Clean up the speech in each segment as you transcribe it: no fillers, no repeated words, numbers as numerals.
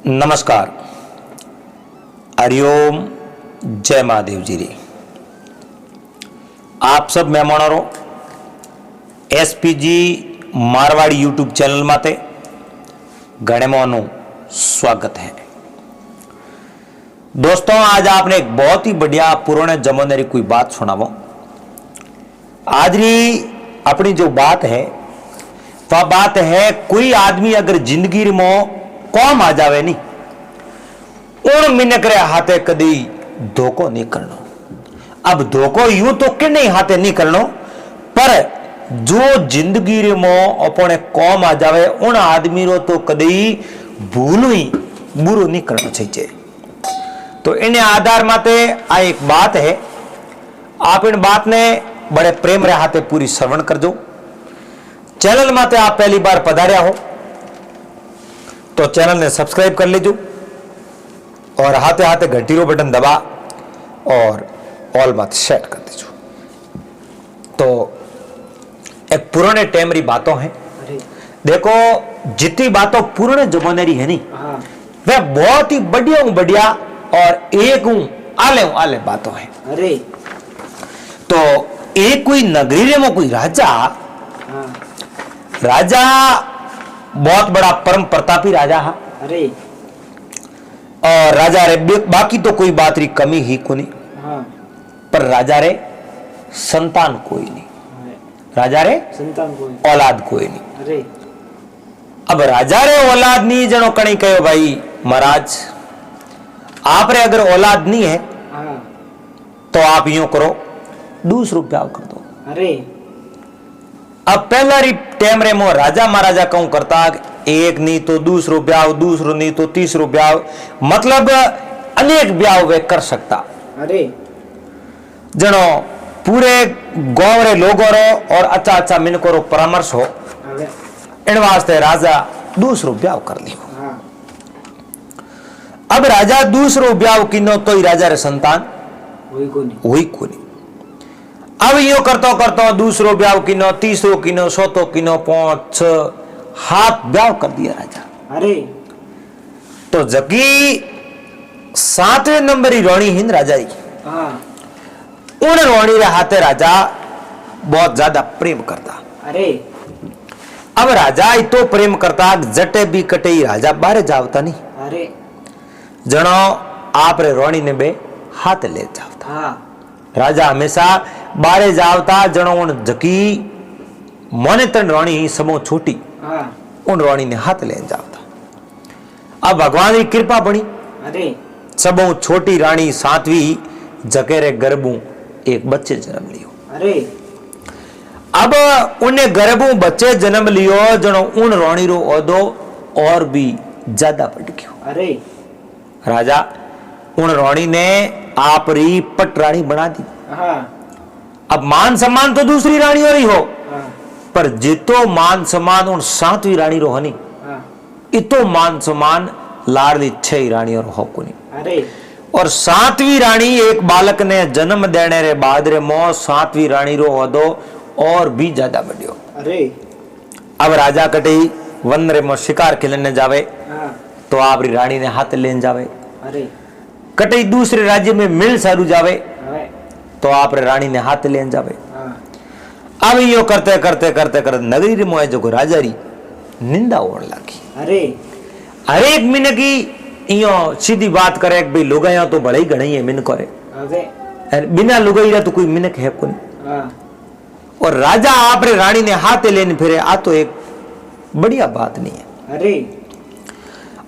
नमस्कार, हरिओम, जय महादेव जी री। आप सब मेहमानों एसपीजी मारवाड़ी यूट्यूब चैनल माते घणेमानु स्वागत है। दोस्तों, आज आपने एक बहुत ही बढ़िया पुराने जमाने री कोई बात सुनावो। आज री अपनी जो बात है वह बात है, कोई आदमी अगर जिंदगी में कौम आ जावे नहीं, उन मिनक रे हाथे कदी धोखो नहीं करनो। अब धोखो यूं तो कि नहीं हाथे नहीं करनो, पर जो जिंदगी रे में अपने कौम आ जावे उन आदमी रो तो कदी भूल ही बुरो नहीं करना चाहिए। तो इन आधार माते आ एक बात है, आप इन बात ने बड़े प्रेम रे हाथे पूरी श्रवण कर दो। चैनल माते आप पहली बार पधार्या हो तो चैनल ने सब्सक्राइब कर लीजिए और हाथे हाथे घंटी रो बटन दबा और ऑल बात शेयर कर दीजिए। तो एक पुराने टाइम री बातों हैं। देखो, जितनी बातों पुराने जमाने री है नी, वह बहुत ही बढ़िया बढ़िया और एक आले बातों हैं। अरे तो एक कोई नगरी रे में कोई राजा बहुत बड़ा परम प्रतापी राजा है। अरे और राजा रे बाकी तो कोई बात री कमी ही को नहीं, पर राजा रे संतान कोई नहीं, राजा रे संतान कोई औलाद कोई नहीं। अरे अब राजा रे औलाद नहीं जनो कणी कहो, भाई महाराज आप रे अगर औलाद नहीं है तो आप यूं करो, दूसरो ब्याह कर दो। अरे अब पहला री टाइम रे मो राजा महाराजा कहूं करता, एक नहीं तो दूसरो ब्याह, दूसरो नहीं तो तीसरो ब्याह, मतलब अनेक ब्याह वे कर सकता। अरे जनो पूरे गांव रे लोगों रो और अच्छा अच्छा मिनको रो परामर्श हो, इन वास्ते राजा दूसरो ब्याह कर लियो। अब राजा दूसरो ब्याह किनो तो ही राजा रे संतान वही को नहीं। अब यो करतो करतो दूसरो ब्याह किनो, तीसरो किनो, चौथो किनो, 5 6 हाथ ब्याह कर दिया राजा। अरे तो जगी 7वें नंबर ही रोणी हिंद राजा ही, उन रोणी रे हाथे राजा बहुत ज्यादा प्रेम करता। अरे अब राजा तो प्रेम करता, जटे भी कटे ही राजा बाहर जावता नहीं। अरे जनो आप रे रोणी ने बे हाथ ले जावता। राजा हमेशा बारे जावता, जनो उन जकी मोने तन रोणी समो छोटी, उन रोणी ने हाथ ले जावता। अब भगवान की कृपा बनी। अरे सबो छोटी रानी 7वीं जकेरे गर्भू एक बच्चे जन्म लियो। अरे अब उन्हें गर्भू बच्चे जन्म लियो, जनो उन रोणी रो ओदो और भी ज्यादा बढ़ गयो। अरे राजा उन रोणी ने आप री पट रानी बना दी। अब मान सम्मान तो दूसरी रानी हो रही हो, पर जितो मान सम्मान उन 7वीं रानी रो हनी, इतो मान सम्मान लाडली 6 रानी और हो को नहीं। अरे और 7वीं रानी एक बालक ने जन्म देने रे बाद रे मो 7वीं रानी रो होदो और भी ज्यादा बढ़ियो। अरे अब राजा कटे वन रे मो शिकार खेलने जावे तो आप री रानी ने हाथ लेन जावे। अरे कटे दूसरे राज्य में मिल सारू जावे तो आप रे रानी ने हाथ लेन जावे। अब यो करते करते करते करते नगरी रे मोए जो राजा री निंदा होने लगी। अरे हर एक मिनक की यो सीधी बात करे कि भाई लुगाया तो बड़े ही गणई है मिनक करे, बिना लुगाई तो कोई मिनक है कोई। और राजा आप रे रानी ने हाथ लेने फिरे, आ तो एक बढ़िया बात नहीं है। अरे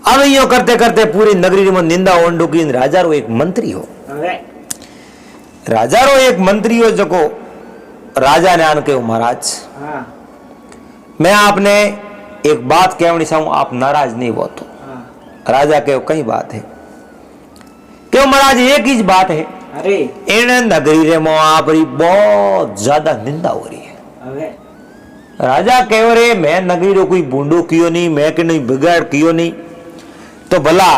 अब यो करते करते पूरी नगरी में निंदा ओंडू की। राजा रो एक मंत्री हो, राजा रो एक मंत्री हो, जो को राजा ने आन के महाराज मैं आपने एक बात कहनी चाहूं, आप नाराज नहीं हो तो। राजा के कई बात है, क्यों महाराज एक ही बात है। अरे इन नगरी रे मो आप री बहुत ज्यादा निंदा हो रही है। राजा कहो रे मैं नगरी रो कोई बूंडो कियो नहीं, मैं के नहीं बिगाड़ कियो नहीं, तो भला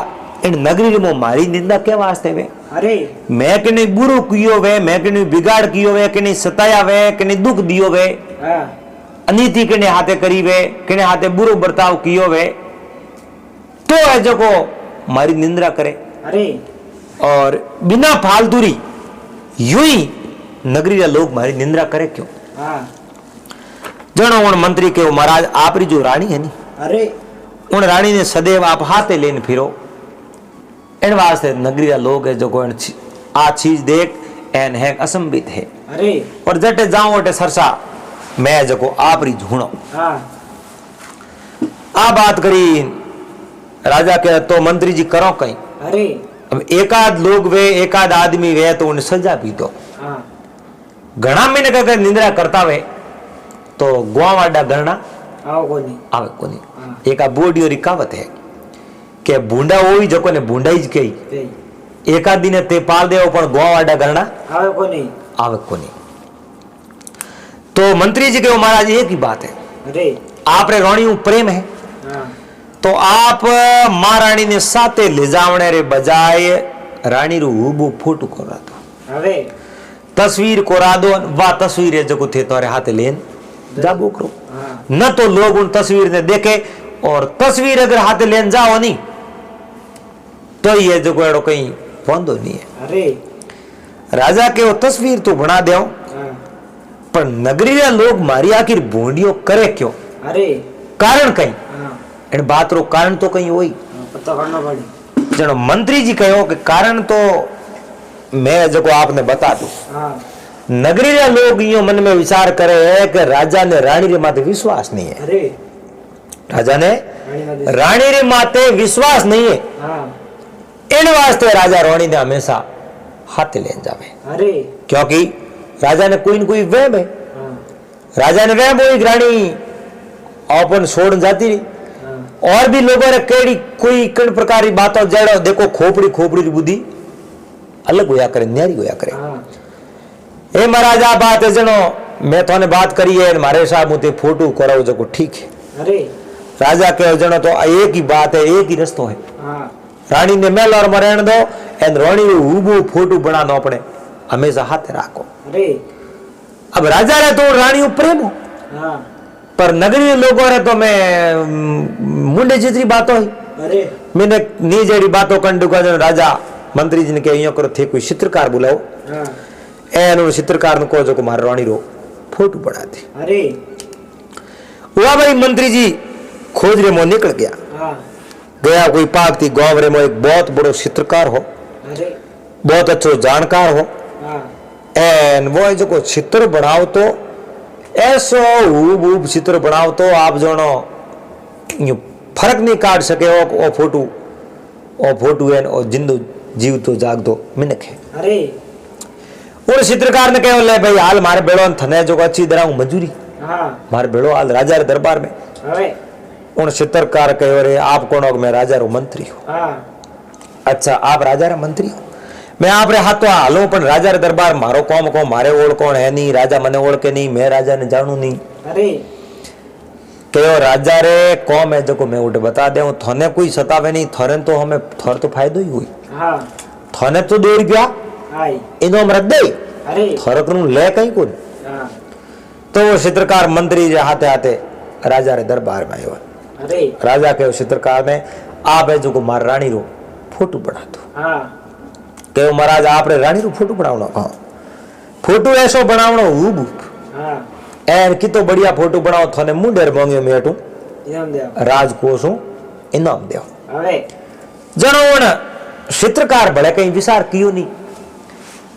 इन नगरी रे मो मारी निंदा क्या वास्ते वे। अरे मैं के नहीं बुरो कियो वे, मैं के नहीं बिगाड़ कियो वे, के नहीं सताया वे, के नहीं दुख दियो वे, अनीति के हाथे करी वे, के हाथे बुरो बर्ताव कियो वे, तो है जो को मारी निंदा करे अरे और बिना फालतूरी यूं ही नगरी रा लोग मारी निंदा करे क्यों। हाँ जनो उन मंत्री के महाराज आप री जो रानी है नी, अरे उन रानी ने सदैव आप हाथे लेने फिरो, इन वास्ते नगरी रा लोग है जो को आ चीज देख एन है असंबित है। अरे और जटे जाऊं अटे सरसा मैं जो को आप री झूणो। हाँ आ बात करी राजा के तो मंत्री जी करो कहीं। अरे अब एकाद लोग वे एकाद आदमी वे तो उन्हें सजा भी दो। हाँ घना महीने अगर निंद्रा करता वे तो गुआवाडा गणना आओ को नहीं आवे को नहीं। एक आ बोर्ड और रिकावत है कि बूंडा वही जको ने बूंडा ही कही कई एकाद दिन ते पाल देव पण गुआवाडा गणना आओ को नहीं आवे को नहीं। तो मंत्री जी के महाराज एक ही बात है, अरे आप रे रानी प्रेम है हाँ तो आप महारानी ने साथे ले जावने रे बजाय रानी रू हुबू फोटो करा दो, अरे तस्वीर कोरा दो। वा तस्वीर है जो थे तुम्हारे हाथ लेन जाबो करो। हाँ न तो लोग उन तस्वीर ने देखे और तस्वीर अगर हाथ लेन जाओ नहीं तो ये जो एड़ो कहीं पौंदो नहीं है। अरे राजा के वो तस्वीर तो बना दो हाँ पर नगरी रा लोग मारी आखिर बूंडियो करे क्यों, अरे कारण कहीं हाँ इन बात रो कारण तो कहीं वही पता करना पड़े। जनो मंत्री जी कहो कि कारण तो मैं जो आपने बता दू। हाँ नगरी रा लोग यो मन में विचार करे है कि राजा ने रानी रे माते विश्वास नहीं है। अरे राजा ने रानी रे माते विश्वास नहीं है, हाँ इन वास्ते राजा रानी ने हमेशा हाथ लेन जावे अरे क्योंकि राजा ने कोई न कोई वहम है। हाँ राजा ने वहम हुई रानी अपन छोड़ जाती नहीं। हाँ और भी लोगों ने केड़ी कोई किन प्रकार की बातों जड़ो देखो खोपड़ी खोपड़ी की बुद्धि अलग होया करे, न्यारी होया करे। हाँ ए महाराज आ बात है जनो मैं तोने बात करी है मारे साहब मुते फोटो कराओ जो ठीक है। अरे राजा के जनो तो एक ही बात है, एक ही रस्तो है। हाँ रानी ने मेल और मरण दो एन रानी हुबू फोटो बना दो अपने हमेशा हाथ राखो। अरे अब राजा रे तो रानी प्रेम हो हाँ पर नगरी लोगों रे तो मैं मुंडे जितनी बातों ही अरे मैंने नी जेडी बातों कंडू का राजा मंत्री जी ने कहे यो करो थे कोई चित्रकार बुलाओ हाँ एन चित्रकार को जो कुमार रानी रो फोटो बना दी। अरे हुआ भाई मंत्री जी खोज रे मो निकल गया हाँ गया कोई पाक थी गांव रे मो एक बहुत बड़ो चित्रकार हो, अरे बहुत अच्छो जानकार हो हाँ एन वो जो को चित्र बनाओ तो ऐसो हूब चित्र बनाओ तो आप जोनो फर्क नहीं काट सके ओ फोटो एन ओ जिंदो जीव तो जाग दो मिनक है। अरे और चित्रकार ने कहो ले भाई हाल मारे बेड़ो थने जो अच्छी तरह मंजूरी हाँ मारे बेड़ो हाल राजा रे दरबार में। अरे उन चित्रकार कहो रे आप कौन हो, मैं राजा रो मंत्री हूँ। हाँ अच्छा आप राजा रे मंत्री हो, मैं आप रे हाथों हालो पण राजा रे दरबार मारो कौम को मारे ओढ़ कौन है नहीं, राजा मने ओढ़ के नहीं, मैं राजा ने जानू नहीं। अरे कहो राजा रे कौम है जो मैं उठे बता दे थोने कोई सतावे नहीं, थोने तो हमें थोर तो फायदो ही हुई, हाँ थोने तो 2 रुपया आई इनो हम रख दे अरे थोरक नु ले कहीं को। हाँ तो वो चित्रकार मंत्री जे हाथे हाथे राजा रे दरबार में आयो। अरे राजा के चित्रकार ने आप है जो को मार रानी रो फोटो बना दो। हाँ कहो महाराज आप रे रानी रो फोटो बनावनो। हाँ फोटो ऐसो बनावनो हुब हाँ एन की तो बढ़िया फोटो बनाओ थोने मुंडेर मांगियो मेटू इनाम दे राजकोष इनाम दो। अरे जनो चित्रकार भले कहीं विचार कियो नहीं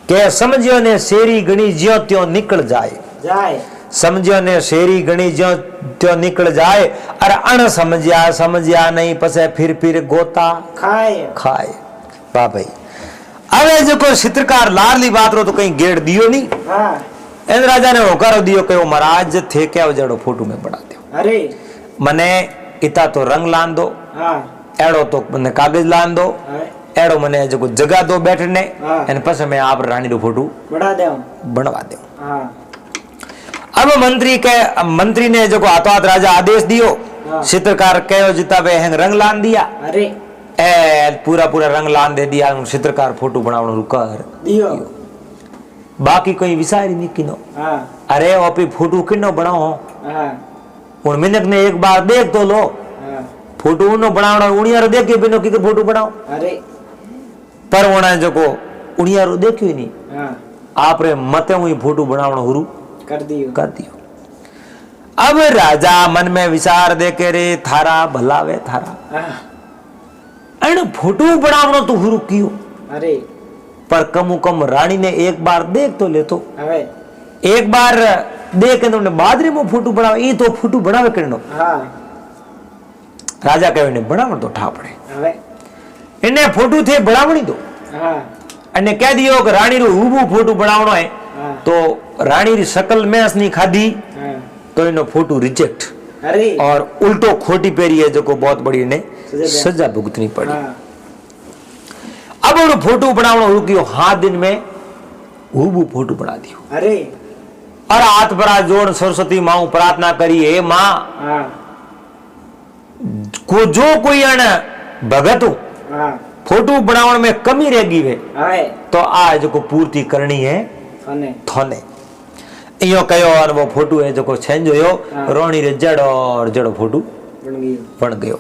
के समझियो ने शेरी गणी ज्यो त्यो निकल जाए, जाए समझियो ने शेरी गणी ज्यो त्यो निकल जाए अरे अण समझिया नहीं पसे फिर गोता खाए खाए। वाह भाई अरे जो को चित्रकार लारली बात रो तो कहीं गेड़ दियो नहीं। हाँ एन राजा ने होकारो दियो कहो महाराज थे क्या जड़ो फोटो में बना दो अरे मने इता तो रंग लान दो हाँ एड़ो तो मने कागज लान दो अरे एड़ो मने जो जगह दो बैठने हाँ। एन पस मैं आप रानी रो फोटो बढ़ा दे बनवा दो। हाँ अब मंत्री ने जो हाथों हाथ राजा आदेश दियो हाँ। चित्रकार कहो जिता वे रंग लान दिया अरे ए पूरा रंग लान दे दिया चित्रकार फोटो बनावनो कर दियो बाकी कोई विचार ही नहीं किनो। हाँ अरे ओपी फोटो किनो बनाओ हाँ और मिनक ने एक बार देख तो लो हाँ फोटो उनो बनावणो उणियारो देखे बिनो की फोटो बनाओ अरे पर वणा जको उणियारो देख्यो नहीं हाँ आपरे मते हुई फोटो बनावणो हुरु कर दियो कर दियो। अब राजा मन में विचार दे के रे थारा भलावे थारा हाँ अने फोटो बनावणो तो हुरु कियो अरे पर कमु कम रानी ने एक बार देख तो ले तो हवे एक बार देख के तुमने बादरी में फोटो बनावे ई तो फोटो बनावे करनो हाँ राजा कहे ने बनावण तो ठा पड़े हवे इने फोटो थे बनावणी दो हाँ अने कह दियो कि रानी रो हुबू फोटो बनावणो है हाँ तो रानी री शकल मैस नहीं खाधी हाँ तो इनो फोटो रिजेक्ट अरे और उल्टो खोटी पेरी है जो को बहुत बड़ी ने सजा सजा भुगतनी पड़ी। हाँ अब वो फोटो बनावणो रुकियो 7 दिन में हुबू फोटो बना दियो अरे और हाथ पर जोड़ सरस्वती मां प्रार्थना करी हे मां हाँ को जो कोई अण भगत हाँ फोटो बनावण में कमी रह गई है हवे तो आज को पूर्ति करनी है फने थोने इयो कयो और वो फोटो है जो को चेंज होयो हाँ। रोणी रे जड़ और जड़ो फोटो बन गयो बन गयो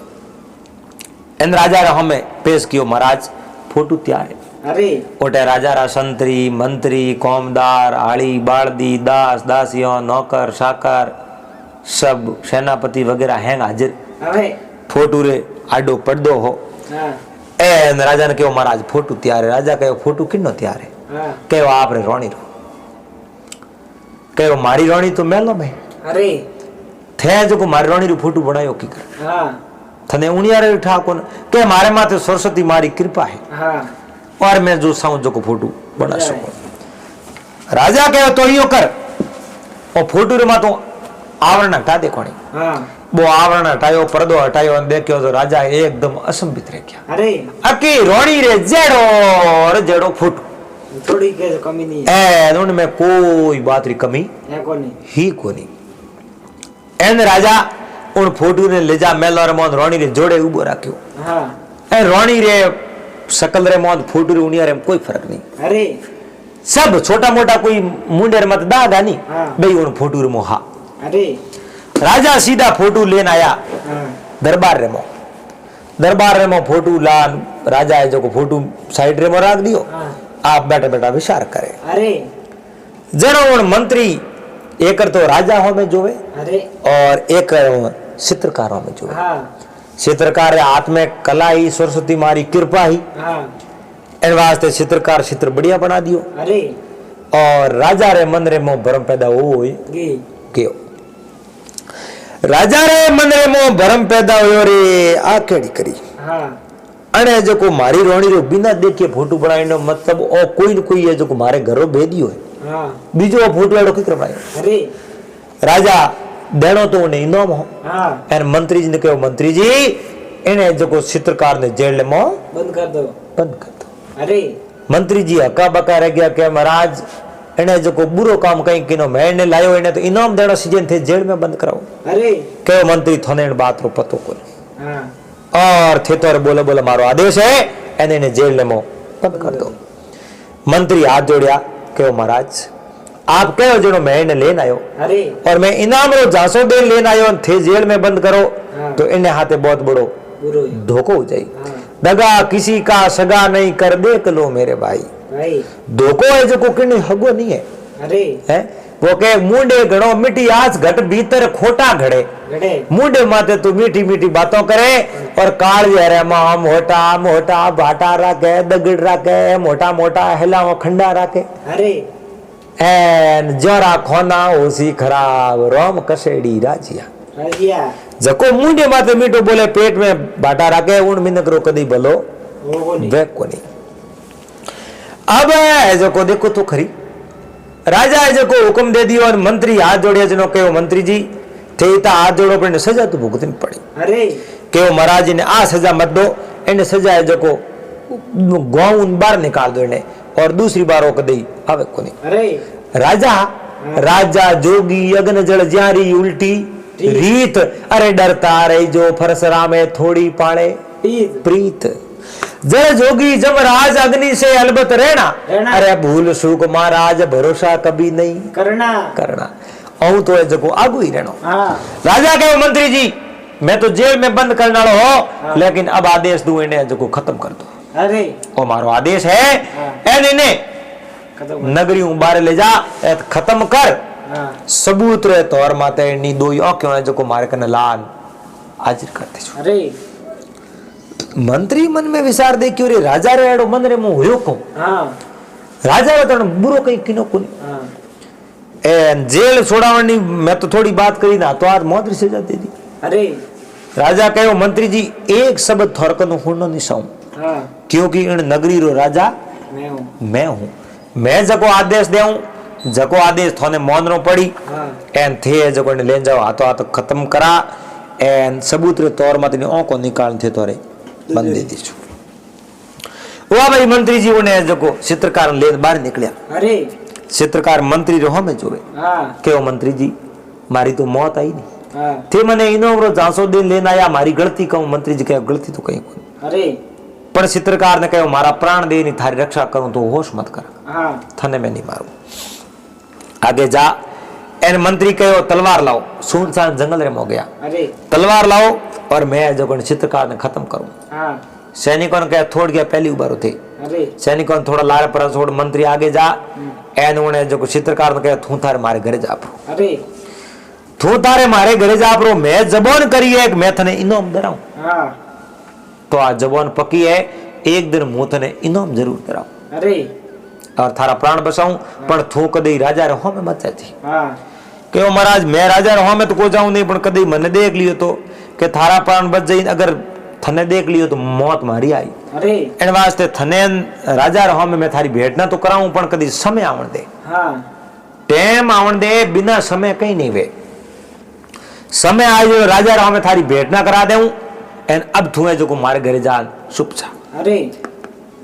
एन राजा रा हमें पेश कियो महाराज फोटो तैयार है अरे ओटे राजा रा संतरी मंत्री कौमदार आड़ी बाळदी दास दासियों नौकर साकर सब सेनापति वगैरह हैं हाजिर हवे फोटो रे आडो पर्दो हो हाँ एन राजा ने कहो महाराज फोटो तैयार है राजा कहो फोटो किनो तैयार है हाँ कहो आप रे रोणी रो कहो मारी रोणी तो मेलो में अरे थे जो को मारी रोणी रो फोटो बनायो की कर हाँ थने उनिया रे ठाकुर के मारे माथे सरस्वती मारी कृपा है हाँ और मैं जो साऊं जो को फोटो बना सकूं राजा कहो तो यो कर और फोटो रे मा तो आवरण हटा दे कोणी हाँ वो आवरण हटायो पर्दो हटायो और देखियो तो राजा एकदम असंबित रह गया अरे अकी रोणी रे जेड़ो और जेड़ो फोटो थोड़ी के कमी नहीं है एन उनमें कोई बात री कमी है कोनी ही कोनी एन राजा उन फोटो ने ले जा मेलोर मोन रोणी रे जोड़े उबो राख्यो हाँ ए रोणी रे शकल रे मोन फोटो रे उनिया रे कोई फर्क नहीं अरे सब छोटा मोटा कोई मुंडे रे मत दागा नहीं हाँ। बई उन फोटो रे मोहा अरे राजा सीधा फोटो लेन आया हाँ दरबार रे मो फोटो लान राजा है जो को फोटो साइड रे मो रख दियो हाँ आप बैठे बैठा विचार करे अरे जनो उन मंत्री एक तो राजा हो में जोवे अरे और एक चित्रकार हो में जोवे हाँ चित्रकार रे हाथ में कला ही सरस्वती मारी कृपा ही हाँ इन वास्ते चित्रकार चित्र बढ़िया बना दियो अरे और राजा रे मन रे मो भरम पैदा होय गी गयो राजा रे मन रे मो भरम पैदा होयो रे आ केड़ी करी हाँ अने जो को मारी रोणी रो बिना देखे फोटो बनाईनो मतलब ओ कोई न कोई है जो को मारे घरो भेदियो है हाँ बीजो फोटो एडो की करवायो अरे राजा देनो तो उन्हें इनाम हो हाँ एन मंत्री जी ने कहो मंत्री जी इन्हें जो को चित्रकार ने जेल में बंद कर दो बंद कर दो। अरे मंत्री जी हका बका रह गया कि महाराज इन्हें जो को बुरो काम कहीं किनो मैं ने लायो इन्हें तो इनाम देना सीजन थे जेल में बंद कराओ अरे कहो मंत्री थोने इन बात रो पतो को हाँ और थे तो बोले बोले मारो आदेश है एने ने जेल में बंद कर दो। मंत्री हाथ जोड़िया कहो महाराज आप कहो जो मैं इन्हें लेन आयो अरे और मैं इनाम रो जासो दे लेन आयो थे जेल में बंद करो हाँ। तो इन्हें हाथे बहुत बड़ो बुरो धोखो हो जाए हाँ दगा किसी का सगा नहीं कर देख लो मेरे भाई भाई धोखो है जो को किने हगो नहीं है अरे हैं वो के मुंडे घड़ो मिट्टी आज घट भीतर खोटा घड़े गड़े मुंडे माते तू मीठी मीठी बातों करे और काल जहरे मां मोटा मोटा भाटा राखे दगड़ राखे मोटा मोटा हिलाओ खंडा राखे अरे एन जोरा खोना होसी खराब रोम कसेड़ी राजिया राजिया जको मुंडे माते मीठो बोले पेट में भाटा राखे उन मिनक रो कदी भलो वो कोनी वे कोनी। अब जो को देखो तो खरी राजा है जो को हुक्म दे दियो और मंत्री हाथ जोड़िया जनो कहो मंत्री जी थे ता हाथ जोड़ो पर सजा तो भुगतनी पड़ी अरे कहो महाराज जी ने आ सजा मत दो इन्हें सजा है जो को गाँव बाहर निकाल दो इन्हें और दूसरी बार रोक दई आवे कोनी। अरे राजा राजा जोगी अग्न जल जारी उल्टी रीत अरे डरता रही जो फरसरा में थोड़ी पाले पीत प्रीत जल जोगी जमराज अग्नि से अलबत रहना अरे भूल सुख महाराज भरोसा कभी नहीं करना करना औ तो है जको आगू ही रहना। हाँ राजा कहो मंत्री जी मैं तो जेल में बंद करने वाला हो, लेकिन अब आदेश दूं इन्हें जो खत्म कर दो। अरे वो मारो आदेश है इन्हें खत्म नगरी बारे ले जा खत्म कर। हाँ सबूत रे तौर माते नी दो यो क्यों है जो मारे कने लान हाजिर करते छो। अरे मंत्री मन में विचार दे क्यों रे राजा रे एडो मन रे मु होयो को हाँ राजा रे तण बुरो कई किनो कोनी हाँ ए जेल छोड़ावनी मैं तो थोड़ी बात करी ना तो आज मौत से जा दे दी। अरे राजा कहो मंत्री जी एक शब्द थोरकनो हुनो निसाऊं हाँ क्योंकि इन नगरी रो राजा मैं हूं मैं जको आदेश देऊं जको आदेश थोने मोनरो पड़ी हाँ एन थे जको ने ले जाओ हाथों हाथ खत्म करा एन सबूत रे तौर मत ने को निकाल थे तोरे बंद दे दीजो। वो भाई मंत्री जी ने जको चित्रकार ले बाहर निकलिया। अरे चित्रकार मंत्री रहो में जोवे हाँ केओ मंत्री जी मारी तो मौत आई नहीं हाँ थे मने इनो रो जांसो दिन लेना आया मारी गलती कहूं मंत्री जी कहे गलती तो कहीं कोई अरे पर चित्रकार ने कहो मारा प्राण दे नहीं थारी रक्षा करूं तो होश मत कर हाँ थने में नहीं मारू आगे जा। एन मंत्री कहो तलवार लाओ सुनसान जंगल रे मो गया अरे तलवार लाओ और मैं जो चित्रकार ने खत्म करूं। हाँ सैनिकों ने कहा थोड़ गया पहली उबारो थे अरे सैनिकों ने थोड़ा लार पर छोड़ मंत्री आगे जा एन उन्हें जो चित्रकार ने कहा तू थारे मारे घरे जा प्रो अरे तू तारे मारे घरे जा प्रो मैं जबान करी है मैं थने इनाम दराऊं हाँ तो आज जबान पकी है एक दिन मुंह थने इनाम जरूर दराऊं अरे और थारा प्राण बचाऊं पर थू कदे राजा रहो में मत जाती हाँ क्यों महाराज मैं राजा रहो में तो को जाऊं नहीं पर कदे मन देख लियो तो के थारा प्राण बच जाई अगर थने देख लियो तो मौत मारी आई अरे एन वास्ते थने राजा रहो में मैं थारी भेंट ना तो कराऊं पण कदी समय आवण दे हाँ टेम आवण दे बिना समय कहीं नहीं वे समय आयो राजा रहो में थारी भेंट ना करा देऊं एन अब थुए जो को मारे घरे जा चुप छा अरे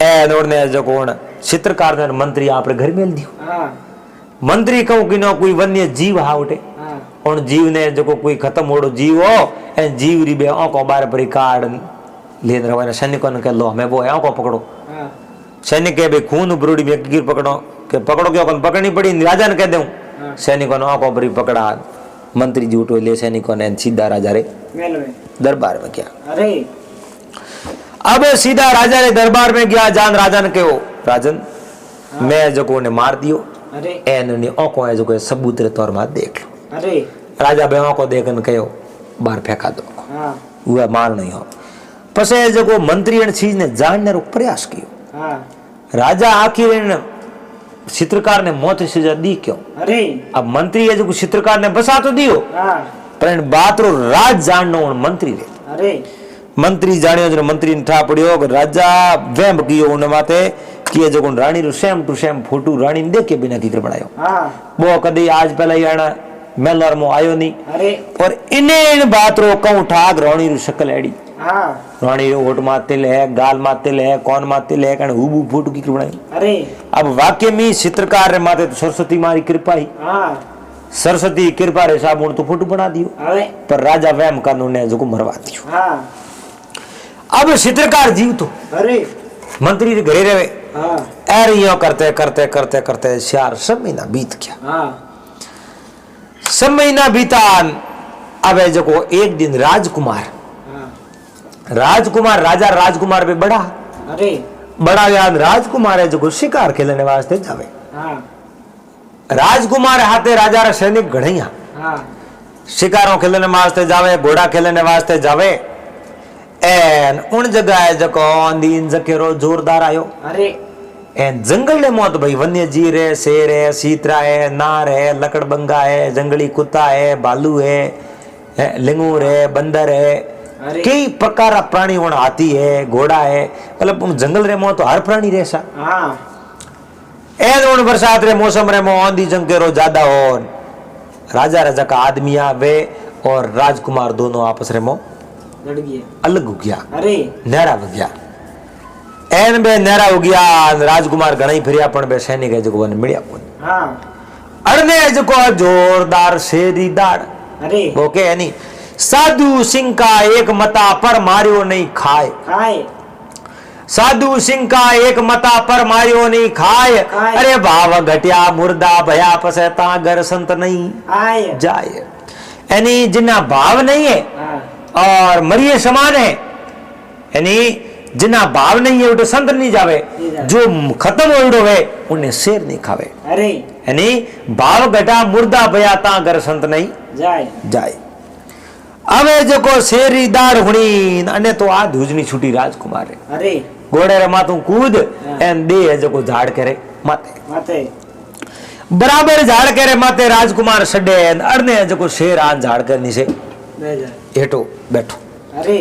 एन ओने जो कोण चित्रकार ने मंत्री आपरे घर मेल दियो हाँ मंत्री कहूं कि नो कोई वन्य जीव हा उठे हाँ और जीव ने जो कोई खत्म होड़ो जीव हो एन जीव री बे ओको बार परी कार्ड लेन रवाना सैनिकों ने कह लो हमें वो है ओको पकड़ो हाँ सैनिक के बे खून ब्रूडी में गिर पकड़ो के पकड़ो के ओकन पकड़नी पड़ी राजा ने कह दूं सैनिकों ने ओको बरी पकड़ा मंत्री जी उठो ले सैनिकों ने सीधा राजा रे मेल में दरबार में गया। अरे अब सीधा राजा रे दरबार में गया जान राजा ने कहो राजन मैं जो को ने मार दियो अरे एन ने ओको है जो को सबूत रे तौर में देख लो। अरे राजा बे ओको देखन कहो बाहर फेंका दो हाँ वो मार नहीं हो पसे जो को मंत्री इन चीज ने जानने रो प्रयास कियो हाँ राजा आखिर इन चित्रकार ने मौत की सजा दी क्यों। अरे अब मंत्री है जो चित्रकार ने बसा तो दियो हाँ पर इन बात रो राज जाननो मंत्री रे अरे मंत्री जानियो जो मंत्री ने ठा पड़ियो कि राजा वेम कियो उन माते कि जो रानी रो सेम टू सेम फोटो रानी ने देख के बिना की कर बनायो हाँ वो कदी आज पहले आना मेलर मो आयो नहीं अरे और इने इन बात रो कहूं ठाक रानी रो शकल एड़ी हाँ रानी रो होठ मा तिल है गाल मा तिल है कौन मा तिल है कण हुबू फोटो की बनाई। अरे अब वाक्य में चित्रकार रे माते तो सरस्वती मारी कृपा ही हाँ सरस्वती कृपा रे साबुन तो फोटो बना दियो अरे पर राजा वहम कानून ने जो को मरवा दियो। हाँ अब चित्रकार जीव तो अरे मंत्री के घरे रहे हाँ एर यो करते करते करते करते 4 सब महीना बीत गया। हाँ सब महीना बीता अब जो को एक दिन राजकुमार राजा राजकुमार भी बड़ा अरे बड़ा याद राजकुमार है जो को शिकार खेलने वास्ते जावे हाँ राजकुमार हाथे राजा रा सैनिक घड़ैया हाँ शिकारों खेलने वास्ते जावे घोड़ा खेलने वास्ते जावे एन उन जगह है जो आंधी जकेरो जोरदार आयो अरे एन जंगल ने मौत भाई वन्य जीव है शेर है सीतरा है नार है लकड़बंगा है जंगली कुत्ता है भालू है लिंगूर है बंदर है अरे कई प्रकार का प्राणी वहां हाथी है घोड़ा है मतलब जंगल रे मो तो हर प्राणी रहसा हाँ एन उन बरसात रे मौसम रे मो आंधी जंकेरो ज्यादा हो राजा राजा का आदमी वे और राजकुमार दोनों आपस रे मो लड़ गया अलग हो गया अरे नहरा हो गया एन बे नहरा हो गया राजकुमार घणई फिरिया पण बे सैनिक है जो वन मिलिया कोन हाँ अरने जो जोरदार शेरी दाड़ अरे वो के नहीं साधु सिंह का एक मता पर मारियो नहीं खाए खाए साधु सिंह का एक मता पर मारियो नहीं खाए खाए। अरे भाव घटिया मुर्दा भया पसता घर संत नहीं आए जाए यानी जिन्ना भाव नहीं है हाँ और मरिए समान है यानी जिना भाव नहीं है उठे संत नहीं जावे जो खत्म हो है उन्हें शेर नहीं खावे अरे यानी भाव घटा मुर्दा बयाता अगर संत नहीं जाए जाए હવે જો શેરી દાળ હુણી અને તો આ ધૂજની છૂટી રાજકુમારે अरे ઘોડે રે માથું કૂદ એન દે જો ઝાડ કરે માતે माते बराबर झाड़ करे माते राजकुमार सडे अड़ने जो शेर आ झाड़ कर नीचे ले जाए हेठो बैठो अरे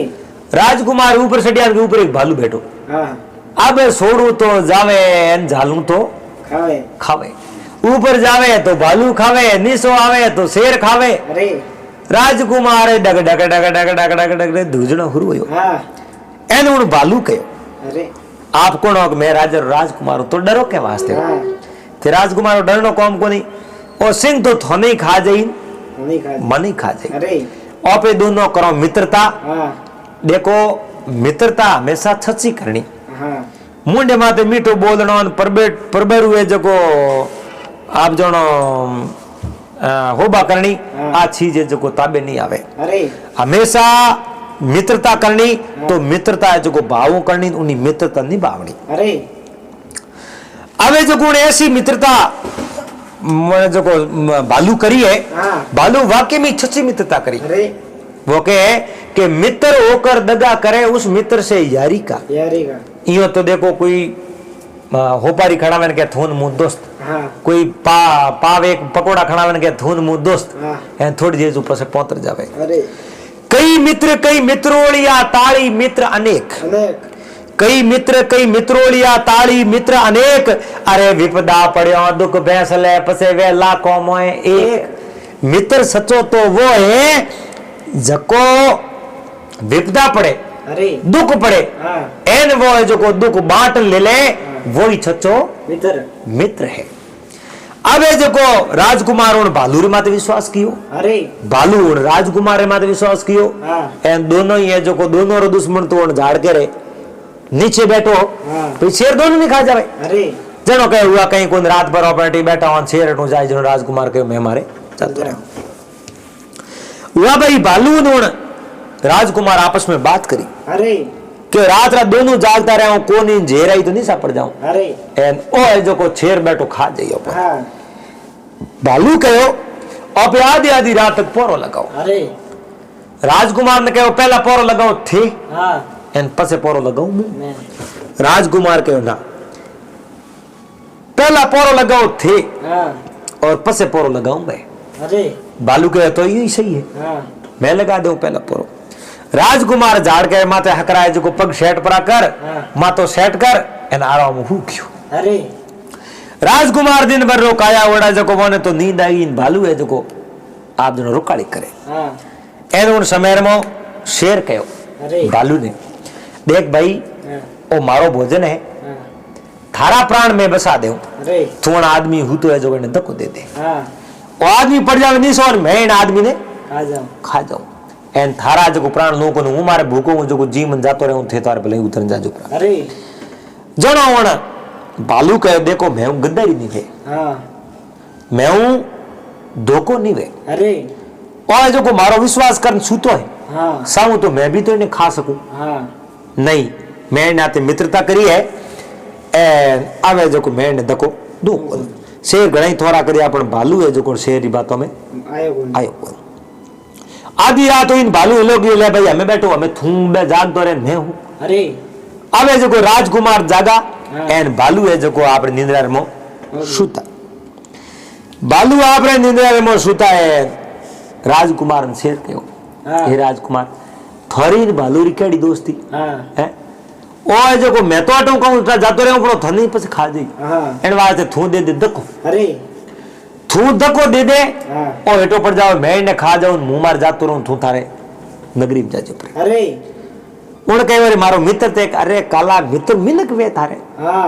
राजकुमार ऊपर सडिया के ऊपर एक भालू बैठो हाँ अब सोड़ू तो जावे झालू तो खावे खावे ऊपर जावे तो भालू खावे नीचो आवे तो शेर खावे अरे राजकुमार डग डग डग डग डग डग डग धूजणो हुरु होयो हाँ एने उन भालू कयो अरे आप कोण हो मैं राजकुमार हूं तो डरो के वास्ते हो हाँ ते राजकुमार डरनो कौम को नहीं ओ सिंह तो थोने ही खा जाई नहीं खा मन ही खा जाई अरे ओपे दोनों करो मित्रता हाँ देखो मित्रता हमेशा छची करनी हाँ मुंडे माते मीठो बोलनो परबेर हुए जको आप जणो होबा करनी आ चीज है जको ताबे नहीं आवे अरे हमेशा मित्रता करनी तो मित्रता है जको भावों करनी उन्हीं मित्रता निभावनी अरे હવે જો કોણ ऐसी मित्रता जो को भालू करी है हाँ भालू वाकई में सच्ची मित्रता करी अरे वो कहे कि मित्र होकर दगा करे उस मित्र से यारी का यारी का यो तो देखो कोई होपारी खड़ावन के थून मुंह दोस्त हाँ कोई पाव एक पकोड़ा खड़ावन के थून मुंह दोस्त हाँ एन थोड़ी देर ऊपर से पहुंच जावे अरे कई मित्रोलिया ताली मित्र अनेक अनेक कई मित्रोलिया ताली मित्र अनेक अरे विपदा पड़ो दुख भैंसले पसे वे लाखों मोए एक मित्र सचो तो वो है जको विपदा पड़े अरे दुख पड़े हाँ एन वो है जो को दुख बांट ले वो ही सचो मित्र मित्र है अब ये जो को राजकुमार उन भालू माते विश्वास कियो अरे भालू उन राजकुमार माते विश्वास कियो हाँ एन दोनों ही है जो को दोनों रो दुश्मन तो उन झाड़ के रे नीचे बैठो हाँ तो शेर दोनों नहीं खा जावे अरे जनो कहे हुआ कहीं कोई रात भर ऑपरेटी बैठा हो शेर हटू जाए जनो राजकुमार के मैं मारे चलते रहो हुआ भाई भालू ने राजकुमार आपस में बात करी अरे कि रात रात दोनों जागता रहे कौन इन झेरा ही तो नहीं सापड़ जाऊं अरे एन ओ है जो को शेर बैठो खा जाइयो हाँ भालू कहो अब आधी आधी रात तक पोरो लगाओ अरे राजकुमार ने कहो पहला पोरो लगाओ थे हाँ एन पसे पोरो लगाऊ मैं राजकुमार कहो ना पहला पोरो लगाओ थे हाँ और पसे पोरो लगाऊं मैं अरे बालू कहे तो यही सही है हाँ मैं लगा दूं पहला पोरो राजकुमार झाड़ के माते हकराए जो को पग सेट परा कर हाँ। मातो सेट कर एन आराम हु क्यों अरे राजकुमार दिन भर रोकाया ओड़ा जो को मोने तो नींद आई इन भालू है जो को आप जनो रुकाड़ी करे हाँ एन उन समय में शेर कहो अरे भालू ने देख भाई हाँ ओ मारो भोजन है हाँ थारा प्राण में बसा दे अरे थोड़ा आदमी हूं तो है जो इन्हें धक्को दे दे हाँ वो आदमी पड़ जावे नहीं सोन मैं इन आदमी ने खा जाओ खा जाऊं एन थारा जो प्राण नो को हूं मारे भूखो हूं जो जी मन जातो रहूं थे तार भले उतर जाजो प्राण अरे जनो वण भालू कहे देखो मैं हूं गद्दारी नहीं वे हाँ मैं हूं धोखो नहीं वे अरे और जो को मारो विश्वास कर सूतो है हाँ साऊ तो मैं भी तो इन्हें खा सकूं हाँ नहीं मैं नाते मित्रता करी है एन आवे जो को मैं ने धक्को दूं शेर घणी थोड़ा करी अपन भालू है जो को शेर की बातों में आयो कौन आयो कोई आधी रात तो इन भालू लोग ले भाई हमें बैठो हमें थूम जाग तो रे मैं हूं अरे अब जो को राजकुमार जागा हाँ। एन भालू है जो को आपने निंद्रा में सूता भालू आपने निंद्रा में सूता है राजकुमार ने शेर कहो हाँ हे राजकुमार थोड़ी भालू री केड़ी दोस्ती हाँ है ओ है जो को मैं तो आटो कहूं जातो रहूं पण थनी પછી खा जाई हाँ एन वास्ते थू दे दे धक्को अरे थू धक्को दे दे हाँ ओ हेटो पड़ जाओ मैं ने खा जाऊं मुंह मार जातो रहूं थू थारे नगरी में जाजो पर अरे उन कहे रे मारो मित्र ते अरे काला मित्र मिनक वे थारे हाँ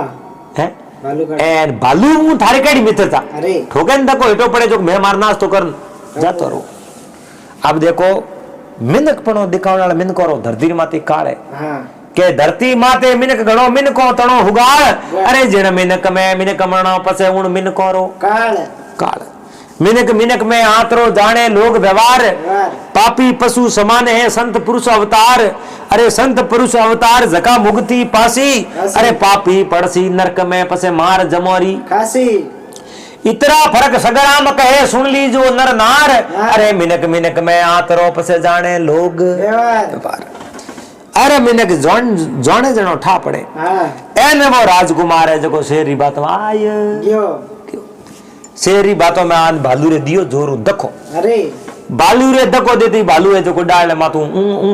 है भालू का एन भालू हूं थारे केड़ी मित्रता अरे ठोके न धक्को हेटो पड़े जो मैं मारनास तो कर जातो रहो अब देखो मिनक पणो दिखावण वाला मिनक रो धरती माते काल है हाँ के धरती माते मिनक गणो मिनको तणो हुगाड़ अरे जिण मिनक में मिनक मणो पसे उण मिनको रो काल काल मिनक मिनक में आतरो जाने लोग व्यवहार, व्यवहार। पापी पशु समान है संत पुरुष अवतार। अरे संत पुरुष अवतार जका मुक्ति पासी, पासी। अरे पापी पड़सी नरक में पसे मार जमोरी। खासी इतना फर्क सगराम कहे सुन लीजो नर नार, अरे मिनक मिनक में आतरो पसे जाने लोग व्यवहार। अरे मिनक जोने जनो ठा पड़े। हाँ एने वो राजकुमार है जो शेरी बात में आय क्यों शेरी बातों में आन भालू रे दियो जोरू दखो। अरे भालू रे दको देती भालू है जो डाल मातू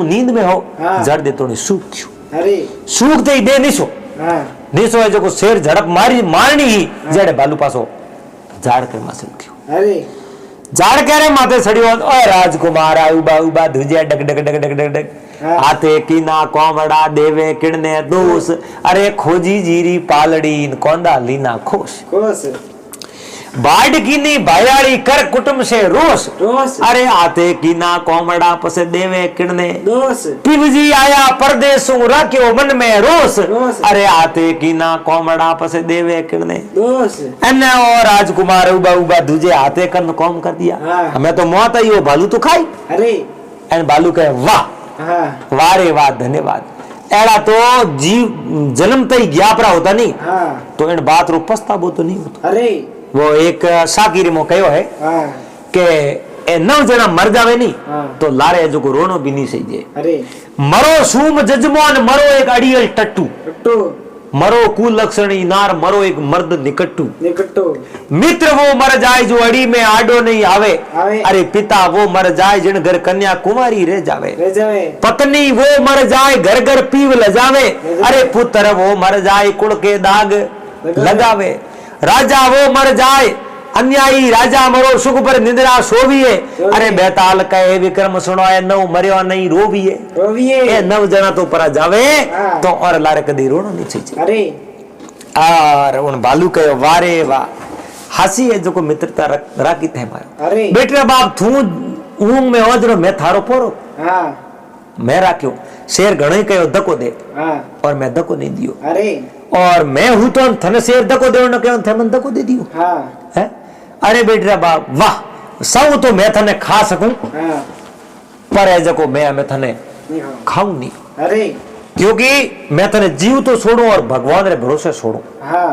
नींद में हो। हाँ। जड़ दे तो सूख थयो। अरे सूखते ही दे निसो हाँ निसो है जो शेर झड़प मारनी ही जड़े भालू पासो झाड़ कर मासे उठ्यो। अरे झाड़ के रे माथे सड़ियो ओ राजकुमार उबा उबा धुजे डग डग डग डग डग डग हाँ। हाथे कीना कोमड़ा देवे किड़ने दोष, अरे खोजी जीरी पालड़ी इन कोंदा लीना खोश। कोस बाढ़ कीनी भायाड़ी कर कुटुंब से रोष, रोष। अरे आते कीना कोमड़ा पसे देवे किड़ने दोष पिवजी आया परदेसू रख्यो मन में रोष, रोष। अरे आते कीना कोमड़ा पसे देवे किड़ने दोष एने और राजकुमार उबा उबा दूजे हाथे कन कौम कर दिया। हाँ। हमें तो मौत आई हो भालू तो खाई। अरे एन भालू कहे वाह हाँ वाह रे वाह धन्यवाद। एड़ा तो जीव जन्म तई ज्ञापरा होता नहीं हाँ तो इन बात रो पछतावो तो नहीं होता। अरे वो एक साकिरी मो कहो है हाँ के ए 9 जना मर जावे नहीं हाँ। तो लारे जो को रोनो भी नहीं सही जे। अरे मरो सूम जजमान मरो एक अड़ियल टट्टू, टट्टू मरो कुल लक्षणी नार मरो एक मर्द निकट्टू। निकट्टू मित्र वो मर जाए जो अड़ी में आडो नहीं आवे, आवे। अरे पिता वो मर जाए जिन घर कन्या कुमारी रह जावे। रह जावे पत्नी वो मर जाए घर घर पीव लजावे, अरे पुत्र वो मर जाए कुड़ के दाग लगावे। राजा वो मर जाए अन्यायी राजा मरो सुख पर निंद्रा सोविए, अरे बेताल कहे विक्रम सुनो ए नव मरियो नहीं रोविए। रोविए ए 9 जना तो परा जावे हाँ। तो और लारे कदी रोनो नहीं चाहिए। अरे और उन भालू कहे वारे वाह हसी है जो को मित्रता राखी थे मारो। अरे बेटे बाप थू ऊंग में ओजरो मैं थारो पोरो हाँ मैं राख्यो। शेर घणो ही कहो धक्को दे हाँ और मैं धक्को नहीं दियो, अरे और मैं हूं तो थने शेर धक्को दे न कहो थे मन धक्को दे दियो हाँ है। अरे बेटा बाप वाह सब तो मैं थने खा सकूं हाँ पर है जको मैं थने नहीं हाँ खाऊं नहीं, अरे क्योंकि मैं थने जीव तो छोड़ू और भगवान रे भरोसे छोड़ू। हाँ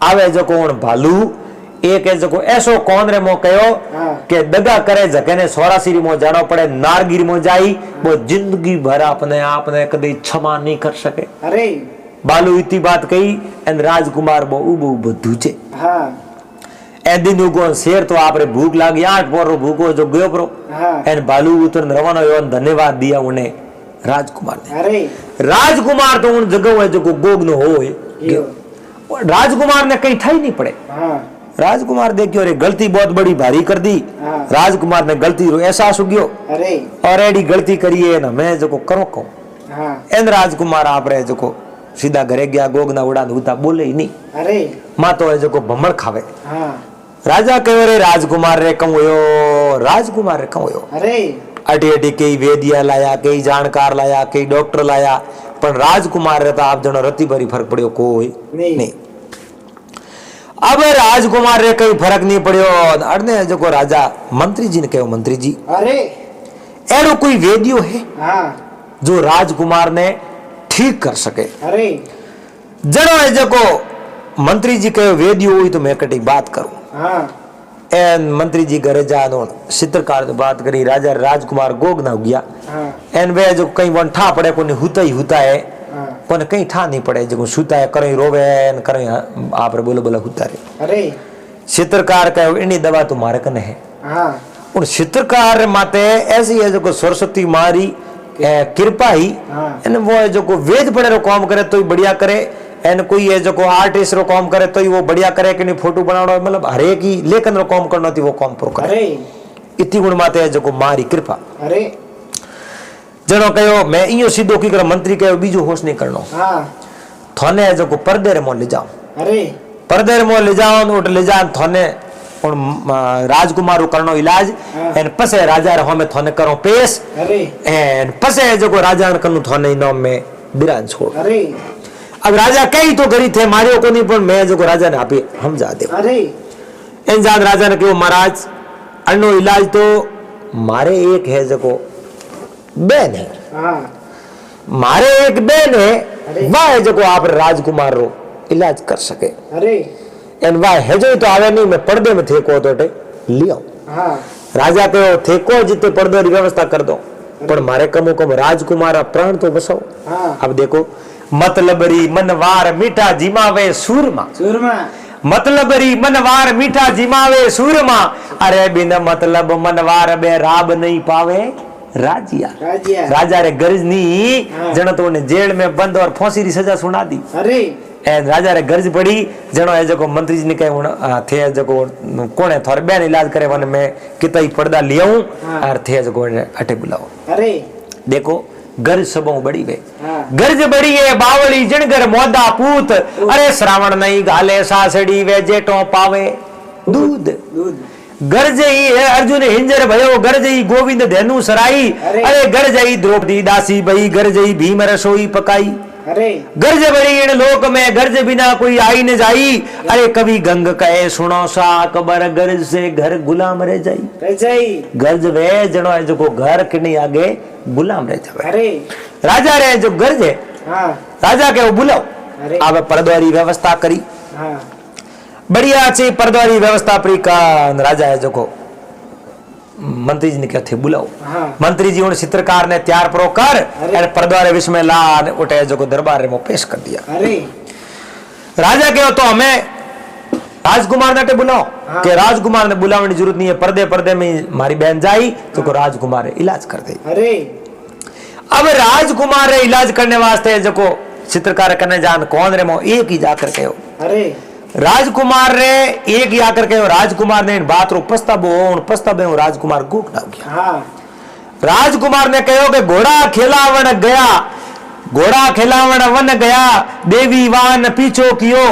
आवे जको उन भालू एक है जको ऐसो कौन रे मो कहो हाँ। के दगा करे जके ने सोरासिरी मो जानो पड़े नारगिरी मो जाई वो जिंदगी भर अपने आपने कभी क्षमा नहीं कर सके। अरे बालू इतनी बात कही एन राजकुमार बो उबो उबो धूचे हाँ ए दिन उगो शेर तो आपरे भूख लागी 8 पोरो भूखो जो गयो परो हाँ एन बालू उतर रवानो यो धन्यवाद दिया उन्हें राजकुमार ने। अरे राजकुमार तो उन जगह है जो गोग न होए यो राजकुमार ने कहीं ठाई नहीं पड़े। हाँ राजकुमार देखियो रे गलती बहुत बड़ी भारी कर दी। हाँ। राजकुमार ने गलती रो एहसास हो गयो अरे और एडी गलती करिए ना मैं जो करो कहूं हाँ एन राजकुमार आप रे जो सीधा घरे गया गोगना उड़ा दूता बोले ही नहीं अरे मां तो है जो भमड़ खावे। हाँ राजा कहो रे राजकुमार रे कहूं यो राजकुमार रे कहूं यो अरे अटी अटी कई वेदिया लाया कई जानकार लाया कई डॉक्टर लाया पर राजकुमार रे तो आप जनो रती भरी फर्क पड़ियो कोई नहीं। अब राजकुमार रे कोई फर्क नहीं पड़ियो अड़ने जो को राजा मंत्री जी ने कहो मंत्री जी अरे एरो कोई वेदियो है हाँ जो राजकुमार ने ठीक कर सके। अरे जनो है जो को मंत्री जी कहो वेदियो हुई तो मैं कटी बात करूं। हाँ एन मंत्री जी घरे जानो चित्रकार से बात करी राजा राजकुमार गोग ना गया हाँ एन वे जो कहीं वन ठा पड़े कोने हुता ही हुता है हाँ कोने कहीं ठा नहीं पड़े जो सुता है करें रोवे एन करें आप रे बोले बोला हुता रे। अरे चित्रकार कहो इन्हीं दवा तुम्हारे कने है। हाँ उन चित्रकार माते ऐसी है जो को सरस्वती मारी कृपा ही हाँ एन वो है जो को वेद पढ़े रो काम करे तो ही बढ़िया करे एन कोई है जो को आर्टिस्ट रो काम करे तो ही वो बढ़िया करे कि नहीं फोटो बनानो मतलब हरेक ही लेखन रो काम करनो थी वो काम प्रो करे। अरे इतनी गुण माते है जो को मारी कृपा। अरे जनो कहो मैं इयो सीधो की कर मंत्री कहो बीजो होश नहीं करनो हाँ थोने है जो को पर्दे रे मो ले जाओ अरे पर्दे रे मो ले जाओ उठ ले जा थोने उन राजकुमार करनो इलाज हाँ। एन पसे राजा रे हमें थोने करो पेश अरे एन पसे जो को राजा कनु थोने इनाम में बिरान छोड़। अरे अब राजा कई तो गरी थे मारियो को नहीं पर मैं जो को राजा ने आपे हम जा दे अरे इन जान राजा ने कहो महाराज अनो इलाज तो मारे एक है जको बहन है हाँ मारे एक बहन है अरे। वह है जको आप राजकुमार रो इलाज कर सके अरे एन वह है जो तो आवे नहीं मैं पर्दे में थे को तो लियो हाँ राजा कहो थे को जिते पर्दे की व्यवस्था कर दो पर मारे कमो कम राजकुमार प्राण तो बसाओ हाँ अब देखो मतलबरी मनवार मीठा जिमावे सूरमा सूरमा मतलबरी मनवार मीठा जिमावे सूरमा अरे बिन मतलब मनवार बे राब नहीं पावे राजिया राजिया राजा रे गर्ज नहीं हाँ। जनो तो उन्हें जेल में बंद और फांसी री सजा सुना दी अरे एन राजा रे गर्ज पड़ी जनो है जको मंत्री जी ने कहे थे जको कोने थोड़े बेन इलाज करे वन में कितना ही पर्दा लियाऊं हाँ। और थे जको अटे बुलाओ अरे देखो गर्ज सबों बड़ी वे हाँ। गर्ज बड़ी है बावली जिणगर मोदा पूत अरे श्रावण नहीं गाले सासड़ी वे जेठों पावे दूध दूध गर्ज ही है अर्जुन हिंजर भयो गर्ज ही गोविंद धेनु सराई अरे गर्ज ही द्रौपदी दासी बही गर्ज ही भीम रसोई पकाई अरे गर्ज बड़ी इन लोक में गर्ज बिना कोई आई न जाई अरे कभी गंग कहे सुनो सा अकबर गर्ज से घर गुलाम रह जाई रह जाई गर्ज वे जनो है जो घर के नहीं आगे गुलाम रह जावे अरे राजा रे जो गर्ज है हाँ राजा के वो बुलाओ अरे अब पर्दवारी व्यवस्था करी हाँ बढ़िया अच्छी पर्दवारी व्यवस्था परी का राजा है जो को मंत्री जी ने क्या थे बुलाओ हाँ मंत्री जी उन चित्रकार ने तैयार परो कर अरे। और पर्दवारे विश्व में ला उठे जो को दरबार में पेश कर दिया अरे राजा के हो तो हमें राजकुमार ने बुलाओ हाँ। कि राजकुमार ने बुलाने की जरूरत नहीं है पर्दे पर्दे में हमारी बहन जाई तो को राजकुमार इलाज कर दे अरे अब राजकुमार इलाज करने वास्ते जो को चित्रकार करने जान कौन रे मो एक ही जाकर के हो अरे राजकुमार रे एक ही आकर के राजकुमार ने इन बात रो पस्ताबो राजकुमार गुक ना गया हाँ राजकुमार ने कहो कि घोड़ा खिलावन गया घोड़ा खिलावन वन गया देवी वान पीछो कियो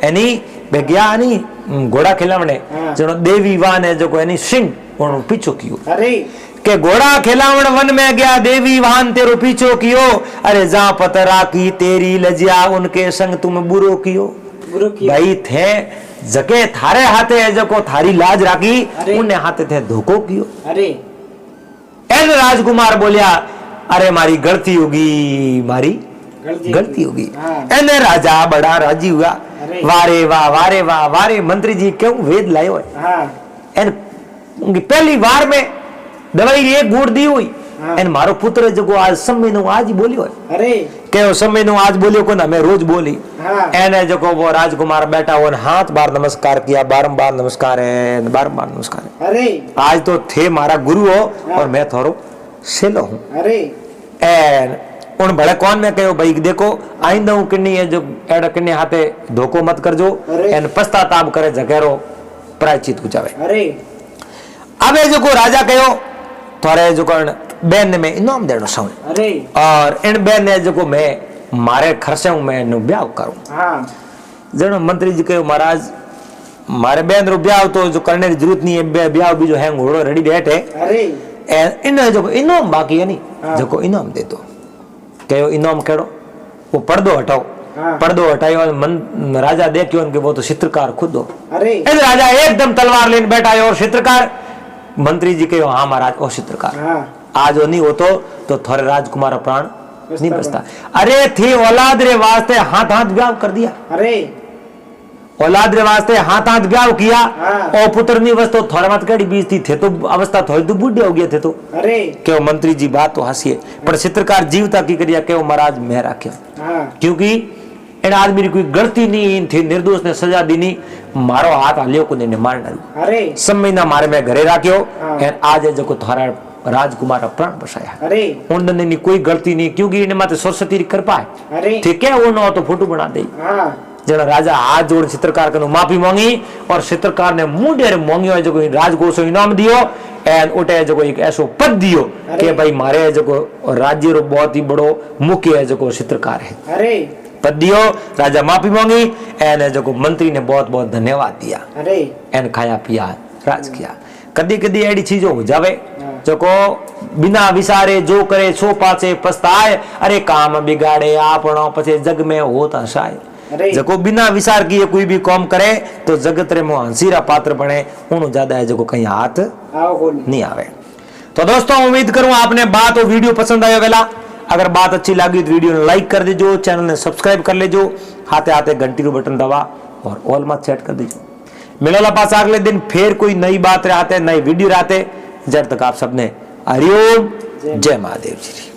यानी गया नहीं घोड़ा खिलावने हाँ। जो देवी वान है जो को यानी सिंह उन पीछो कियो अरे के घोड़ा खिलावन वन में गया देवी वाहन तेरो पीछो कियो अरे जा पतरा की तेरी लजिया उनके संग तुम बुरो कियो गुरु की भाई थे जके थारे हाथे है जो को थारी लाज राखी अरे। उन्हें हाथे थे धोखो कियो अरे एन राजकुमार बोलिया अरे मारी गलती होगी मारी गलती होगी हाँ। एने राजा बड़ा राजी हुआ अरे। वारे वाह वारे वाह वारे मंत्री जी क्यों वेद लायो है हाँ एन उनकी पहली बार में दवाई एक गुड़ दी हुई हाँ। एन मारो पुत्र जो आज समय नो आज ही बोलियो है अरे के समय नो आज बोलियो को ना मैं रोज बोली हाँ एने जो को वो राजकुमार बैठा वो हाथ बार नमस्कार किया बारंबार नमस्कार है बारंबार नमस्कार है अरे आज तो थे मारा गुरु हो और मैं थोरो सेलो हूँ अरे एन उन बड़े कौन में कहो भाई देखो आइंदा हूँ किन्नी है जो एड़ा किन्नी हाथे धोखो मत कर जो अरे। एन पश्चाताप करे जगेरो प्रायचित हो जावे अरे अबे जो को राजा कहो थोड़े जो कौन बहन में इनाम देनो सौ अरे और इन बहन ने जो को मैं मारे खर्चे हूँ मैं नु ब्याह करूँ हाँ जनो मंत्री जी कहो महाराज मारे बहन रो ब्याह तो जो करने की जरूरत नहीं है ब्याह भी जो है घोड़ो रेडी बैठे अरे इन जो इनाम बाकी है नहीं हाँ। जो को इनाम दे दो कहो इनाम केड़ो वो पर्दो हटाओ हाँ। पर्दो हटायो और मन राजा देखियो उनके वो तो चित्रकार खुद हो अरे इस राजा एकदम तलवार लेने बैठा है और चित्रकार मंत्री जी कहो हाँ महाराज ओ चित्रकार हाँ आज वो नहीं होतो तो थोड़े राजकुमार प्राण नहीं बचता अरे थी औलाद रे वास्ते हाथ हाथ ब्याह कर दिया अरे औलाद रे वास्ते हाथ हाथ ब्याह किया हाँ। और पुत्र नहीं बस तो थोड़ा मत कड़ी बीज थी थे तो अवस्था थोड़ी तो बूढ़े हो गए थे तो अरे क्यों मंत्री जी बात तो हंसी है पर चित्रकार जीवता की करिया क्यों महाराज मैं राख्या हाँ क्योंकि इन आदमी की कोई गलती नहीं थी निर्दोष ने सजा दी नहीं मारो हाथ हालियो को ने मार डालो अरे समय ना मारे मैं घरे राख्यो हाँ। एन आज जो को थारा राजकुमार प्राण बसाया अरे उनने नी कोई गलती नहीं क्योंकि इन्हें माते सरस्वती री कृपा है अरे ठीक है वो ना हो तो फोटो बना दे हाँ जरा राजा हाथ जोड़ चित्रकार को माफी मांगी और चित्रकार ने मुंह ढेर मांगियो जो राजकोष इनाम दियो एन उठे जो एक ऐसो पद दियो कि भाई मारे जो राज्य रो बहुत ही बड़ो मुख्य है जो चित्रकार है अरे पद दियो राजा माफी मांगी एन जो मंत्री ने बहुत बहुत धन्यवाद दिया अरे एन खाया पिया राज किया कदी कदी एडी चीजों हो जावे जो को बिना विचारे जो करे सो पाचे पछताए अरे काम बिगाड़े आपनो पछे जग में होत हसाए अरे। जको बिना विचार किए कोई भी काम करे तो जगत रे मोह हंसीरा पात्र बने, उन्हों ज्यादा है जो कहीं हाथ आओ कौन नहीं आवे। तो दोस्तों उम्मीद करूं आपने बात और वीडियो पसंद आयो वेला। अगर बात अच्छी लगी तो वीडियो ने लाइक कर दीजिए, चैनल ने सब्सक्राइब कर लीजिए, हाथे हाथे घंटी रो बटन दबा और ऑल मत सेट कर दीजिए। मिलो पास अगले दिन फिर कोई नई बात रहते, नई वीडियो रहते। जब तक आप सबने हरिओम, जय महादेव जी।